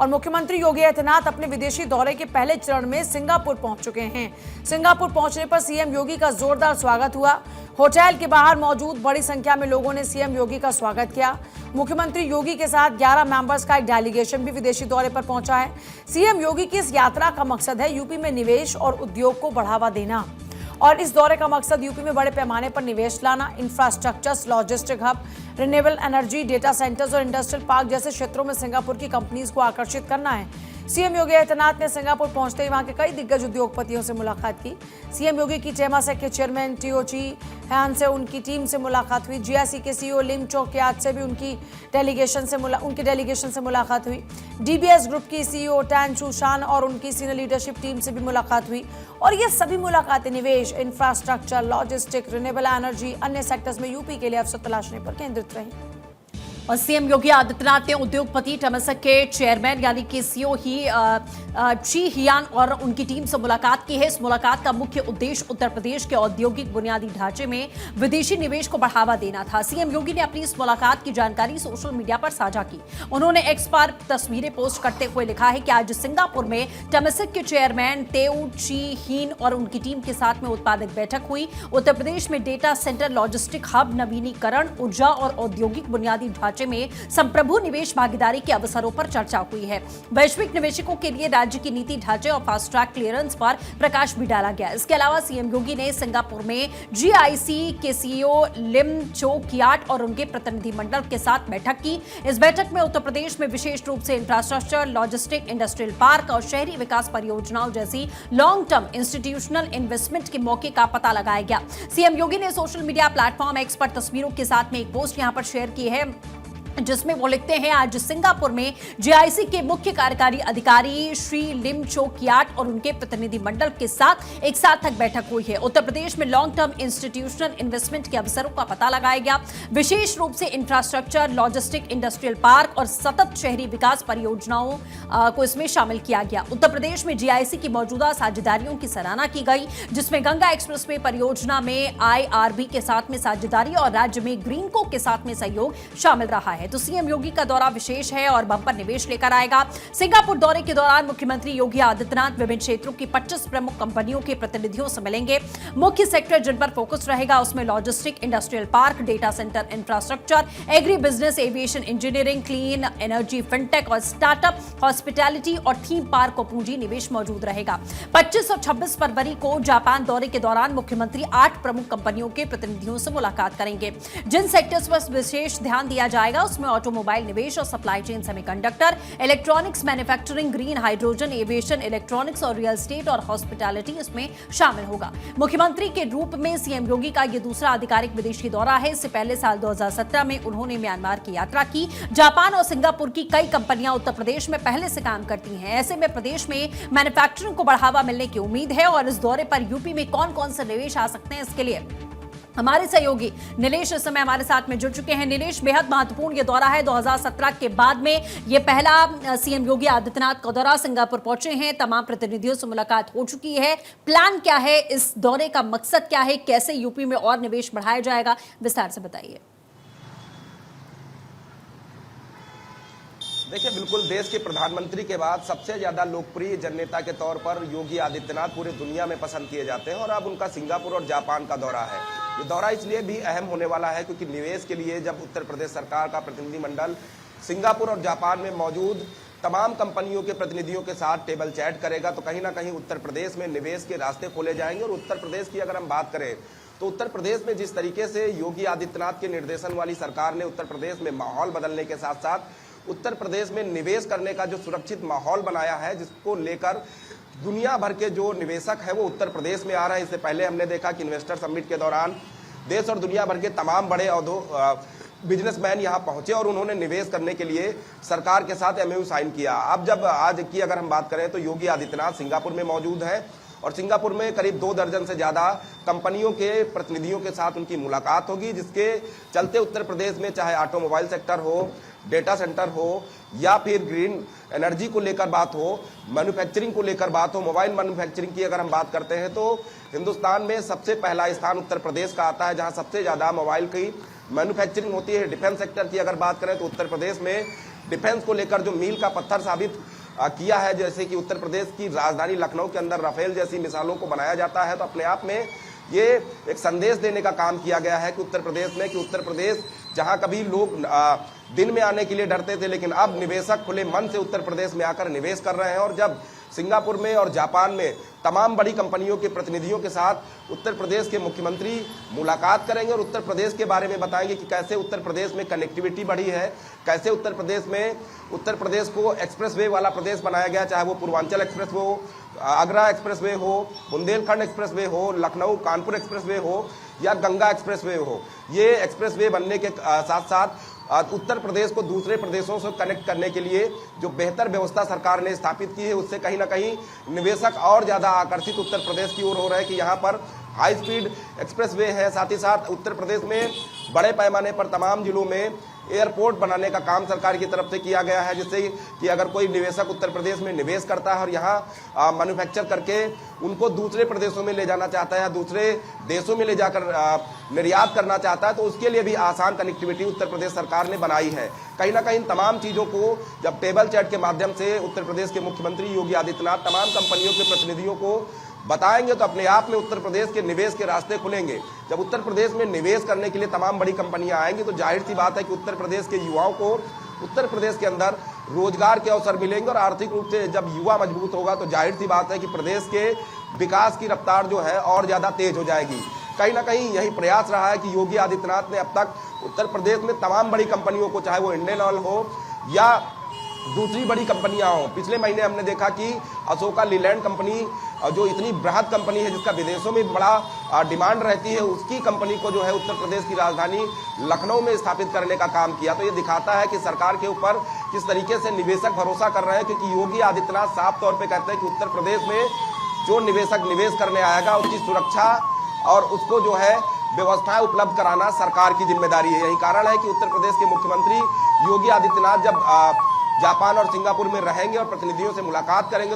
और मुख्यमंत्री योगी आदित्यनाथ अपने विदेशी दौरे के पहले चरण में सिंगापुर पहुंच चुके हैं। सिंगापुर पहुंचने पर सीएम योगी का जोरदार स्वागत हुआ। होटल के बाहर मौजूद बड़ी संख्या में लोगों ने सीएम योगी का स्वागत किया। मुख्यमंत्री योगी के साथ 11 मेंबर्स का एक डेलीगेशन भी विदेशी दौरे पर पहुंचा है। सीएम योगी की इस यात्रा का मकसद है यूपी में निवेश और उद्योग को बढ़ावा देना, और इस दौरे का मकसद यूपी में बड़े पैमाने पर निवेश लाना, infrastructures, logistic hub, renewable energy, data centres और इंडस्ट्रियल पार्क जैसे क्षेत्रों में सिंगापुर की कंपनीज को आकर्षित करना है। सीएम योगी आदित्यनाथ ने सिंगापुर पहुंचते ही वहां के कई दिग्गज उद्योगपतियों से मुलाकात की। सीएम योगी की टेमासेक के चेयरमैन टीओची हैन से उनकी टीम से मुलाकात हुई। जीआईसी के सीईओ लिम चोकियाट से भी उनके डेलीगेशन से मुलाकात हुई। डीबीएस ग्रुप की सीईओ टैन चूशान और उनकी सीनियर लीडरशिप टीम से भी मुलाकात हुई। और ये सभी मुलाकातें निवेश, इंफ्रास्ट्रक्चर, लॉजिस्टिक, रिन्यूएबल एनर्जी, अन्य सेक्टर्स में यूपी के लिए अवसर तलाशने पर केंद्रित रही। और सीएम योगी आदित्यनाथ ने उद्योगपति टेमासेक के चेयरमैन यानी कि सीईओ ची हियान और उनकी टीम से मुलाकात की है। इस मुलाकात का मुख्य उद्देश्य उत्तर प्रदेश के औद्योगिक बुनियादी ढांचे में विदेशी निवेश को बढ़ावा देना था। सीएम योगी ने अपनी इस मुलाकात की जानकारी सोशल मीडिया पर साझा की। उन्होंने एक्स पर तस्वीरें पोस्ट करते हुए लिखा है कि आज सिंगापुर में टेमासेक के चेयरमैन तेऊ ची हीन और उनकी टीम के साथ में उत्पादक बैठक हुई। उत्तर प्रदेश में डेटा सेंटर, लॉजिस्टिक हब, नवीनीकरण, ऊर्जा और औद्योगिक बुनियादी में संप्रभु निवेश भागीदारी के अवसरों पर चर्चा हुई है। वैश्विक निवेशकों के लिए राज्य की नीति ढांचे और फास्ट ट्रैक क्लियरेंस पर प्रकाश भी डाला गया। इसके अलावा सीएम योगी ने सिंगापुर में जीआईसी के सीईओ लिम चोकियाट और उनके प्रतिनिधिमंडल के साथ बैठक की। इस बैठक में उत्तर प्रदेश में विशेष रूप से इंफ्रास्ट्रक्चर, लॉजिस्टिक, इंडस्ट्रियल पार्क और शहरी विकास परियोजनाओं जैसी लॉन्ग टर्म इंस्टीट्यूशनल इन्वेस्टमेंट के मौके का पता लगाया गया। सीएम योगी ने सोशल मीडिया प्लेटफॉर्म एक्स पर तस्वीरों के साथ में एक पोस्ट यहां पर शेयर की है, जिसमें वो लिखते हैं, आज सिंगापुर में जीआईसी के मुख्य कार्यकारी अधिकारी श्री लिम चोकियाट और उनके प्रतिनिधिमंडल के साथ एक सार्थक बैठक हुई है। उत्तर प्रदेश में लॉन्ग टर्म इंस्टीट्यूशनल इन्वेस्टमेंट के अवसरों का पता लगाया गया। विशेष रूप से इंफ्रास्ट्रक्चर, लॉजिस्टिक, इंडस्ट्रियल पार्क और सतत शहरी विकास परियोजनाओं को इसमें शामिल किया गया। उत्तर प्रदेश में जीआईसी की मौजूदा साझेदारियों की सराहना की गई, जिसमें गंगा एक्सप्रेसवे परियोजना में आईआरबी के साथ में साझेदारी और राज्य में ग्रीनको के साथ में सहयोग शामिल रहा है। तो सीएम योगी का दौरा विशेष है और बंपर निवेश लेकर आएगा। सिंगापुर दौरे के दौरान मुख्यमंत्री योगी आदित्यनाथ विभिन्न क्षेत्रों की 25 प्रमुख कंपनियों के प्रतिनिधियों से मिलेंगे। मुख्य सेक्टर जिन पर फोकस रहेगा उसमें logistic, industrial park, data centre, infrastructure, agri business, aviation engineering, clean energy, fintech और स्टार्टअप, हॉस्पिटैलिटी और थीम पार्क और पूंजी निवेश मौजूद रहेगा। 25 और 26 फरवरी को जापान दौरे के दौरान मुख्यमंत्री 8 प्रमुख कंपनियों के प्रतिनिधियों से मुलाकात करेंगे। जिन सेक्टर्स पर विशेष ध्यान दिया जाएगा उसमें ऑटोमोबाइल निवेश और supply chain, semiconductor, electronics manufacturing, green hydrogen, aviation, electronics और रियल एस्टेट और हॉस्पिटैलिटी इसमें शामिल होगा। मुख्यमंत्री के रूप में सीएम योगी का यह दूसरा आधिकारिक विदेशी दौरा है। इससे पहले साल 2017 में उन्होंने म्यांमार की यात्रा की। जापान और सिंगापुर की कई कंपनियां उत्तर प्रदेश में पहले से काम करती हैं। ऐसे में प्रदेश में मैन्युफैक्चरिंग को बढ़ावा मिलने की उम्मीद है। और इस दौरे पर यूपी में कौन कौन से निवेश आ सकते हैं, इसके लिए हमारे सहयोगी नीलेश इस समय हमारे साथ में जुड़ चुके हैं। नीलेश, बेहद महत्वपूर्ण ये दौरा है। 2017 के बाद में ये पहला सीएम योगी आदित्यनाथ का दौरा। सिंगापुर पहुंचे हैं, तमाम प्रतिनिधियों से मुलाकात हो चुकी है। प्लान क्या है, इस दौरे का मकसद क्या है, कैसे यूपी में और निवेश बढ़ाया जाएगा, विस्तार से बताइए। देखिए, बिल्कुल देश के प्रधानमंत्री के बाद सबसे ज़्यादा लोकप्रिय जननेता के तौर पर योगी आदित्यनाथ पूरे दुनिया में पसंद किए जाते हैं और अब उनका सिंगापुर और जापान का दौरा है। ये दौरा इसलिए भी अहम होने वाला है क्योंकि निवेश के लिए जब उत्तर प्रदेश सरकार का प्रतिनिधिमंडल सिंगापुर और जापान में मौजूद तमाम कंपनियों के प्रतिनिधियों के साथ टेबल चैट करेगा तो कहीं ना कहीं उत्तर प्रदेश में निवेश के रास्ते खोले जाएंगे। और उत्तर प्रदेश की अगर हम बात करें तो उत्तर प्रदेश में जिस तरीके से योगी आदित्यनाथ के निर्देशन वाली सरकार ने उत्तर प्रदेश में माहौल बदलने के साथ साथ उत्तर प्रदेश में निवेश करने का जो सुरक्षित माहौल बनाया है, जिसको लेकर दुनिया भर के जो निवेशक है वो उत्तर प्रदेश में आ रहे हैं। इससे पहले हमने देखा कि इन्वेस्टर समिट के दौरान देश और दुनिया भर के तमाम बड़े बिजनेसमैन यहाँ पहुंचे और उन्होंने निवेश करने के लिए सरकार के साथ एमओयू साइन किया। अब जब आज की अगर हम बात करें तो योगी आदित्यनाथ सिंगापुर में मौजूद है और सिंगापुर में करीब 2 दर्जन से ज़्यादा कंपनियों के प्रतिनिधियों के साथ उनकी मुलाकात होगी, जिसके चलते उत्तर प्रदेश में चाहे ऑटोमोबाइल सेक्टर हो, डेटा सेंटर हो या फिर ग्रीन एनर्जी को लेकर बात हो, मैन्युफैक्चरिंग को लेकर बात हो, मोबाइल मैन्युफैक्चरिंग की अगर हम बात करते हैं तो हिंदुस्तान में सबसे पहला स्थान उत्तर प्रदेश का आता है, जहां सबसे ज़्यादा मोबाइल की मैन्युफैक्चरिंग होती है। डिफेंस सेक्टर की अगर बात करें तो उत्तर प्रदेश में डिफेंस को लेकर जो मील का पत्थर साबित किया है। जैसे कि उत्तर प्रदेश की राजधानी लखनऊ के अंदर राफेल जैसी मिसालों को बनाया जाता है, तो अपने आप में ये एक संदेश देने का काम किया गया है कि उत्तर प्रदेश जहां कभी लोग दिन में आने के लिए डरते थे, लेकिन अब निवेशक खुले मन से उत्तर प्रदेश में आकर निवेश कर रहे हैं। और जब सिंगापुर में और जापान में तमाम बड़ी कंपनियों के प्रतिनिधियों के साथ उत्तर प्रदेश के मुख्यमंत्री मुलाकात करेंगे और उत्तर प्रदेश के बारे में बताएंगे कि कैसे उत्तर प्रदेश में कनेक्टिविटी बढ़ी है, कैसे उत्तर प्रदेश को एक्सप्रेसवे वाला प्रदेश बनाया गया, चाहे वो पूर्वांचल एक्सप्रेस हो, आगरा एक्सप्रेसवे हो, बुंदेलखंड एक्सप्रेसवे हो, लखनऊ कानपुर एक्सप्रेसवे हो या गंगा एक्सप्रेसवे हो। ये एक्सप्रेसवे बनने के साथ साथ उत्तर प्रदेश को दूसरे प्रदेशों से कनेक्ट करने के लिए जो बेहतर व्यवस्था सरकार ने स्थापित की है, उससे कहीं ना कहीं निवेशक और ज़्यादा आकर्षित उत्तर प्रदेश की ओर हो रहे हैं कि यहाँ पर हाई स्पीड एक्सप्रेसवे है। साथ ही साथ उत्तर प्रदेश में बड़े पैमाने पर तमाम जिलों में एयरपोर्ट बनाने का काम सरकार की तरफ से किया गया है, जिससे कि अगर कोई निवेशक उत्तर प्रदेश में निवेश करता है और यहाँ मैन्युफैक्चर करके उनको दूसरे प्रदेशों में ले जाना चाहता है, दूसरे देशों में ले जाकर निर्यात करना चाहता है, तो उसके लिए भी आसान कनेक्टिविटी उत्तर प्रदेश सरकार ने बनाई है। कहीं ना कहीं तमाम चीज़ों को जब टेबल चैट के माध्यम से उत्तर प्रदेश के मुख्यमंत्री योगी आदित्यनाथ तमाम कंपनियों के प्रतिनिधियों को बताएंगे, तो अपने आप में उत्तर प्रदेश के निवेश के रास्ते खुलेंगे। जब उत्तर प्रदेश में निवेश करने के लिए तमाम बड़ी कंपनियां आएंगी, तो जाहिर सी बात है कि उत्तर प्रदेश के युवाओं को उत्तर प्रदेश के अंदर रोजगार के अवसर मिलेंगे और आर्थिक रूप से जब युवा मजबूत होगा, तो जाहिर सी बात है कि प्रदेश के विकास की रफ्तार जो है और ज़्यादा तेज हो जाएगी। कहीं ना कहीं यही प्रयास रहा है कि योगी आदित्यनाथ ने अब तक उत्तर प्रदेश में तमाम बड़ी कंपनियों को, चाहे वो इंडियन ऑयल हो या दूसरी बड़ी कंपनियां हों। पिछले महीने हमने देखा कि अशोका लीलैंड कंपनी, जो इतनी बृहद कंपनी है जिसका विदेशों में बड़ा डिमांड रहती है, उसकी कंपनी को जो है उत्तर प्रदेश की राजधानी लखनऊ में स्थापित करने का काम किया। तो ये दिखाता है कि सरकार के ऊपर किस तरीके से निवेशक भरोसा कर रहे हैं, क्योंकि योगी आदित्यनाथ साफ तौर पर कहते हैं कि उत्तर प्रदेश में जो निवेशक निवेश करने आएगा उसकी सुरक्षा और उसको जो है व्यवस्थाएं उपलब्ध कराना सरकार की जिम्मेदारी है। यही कारण है कि उत्तर प्रदेश के मुख्यमंत्री योगी आदित्यनाथ जब जापान और सिंगापुर में रहेंगे और प्रतिनिधियों से मुलाकात करेंगे,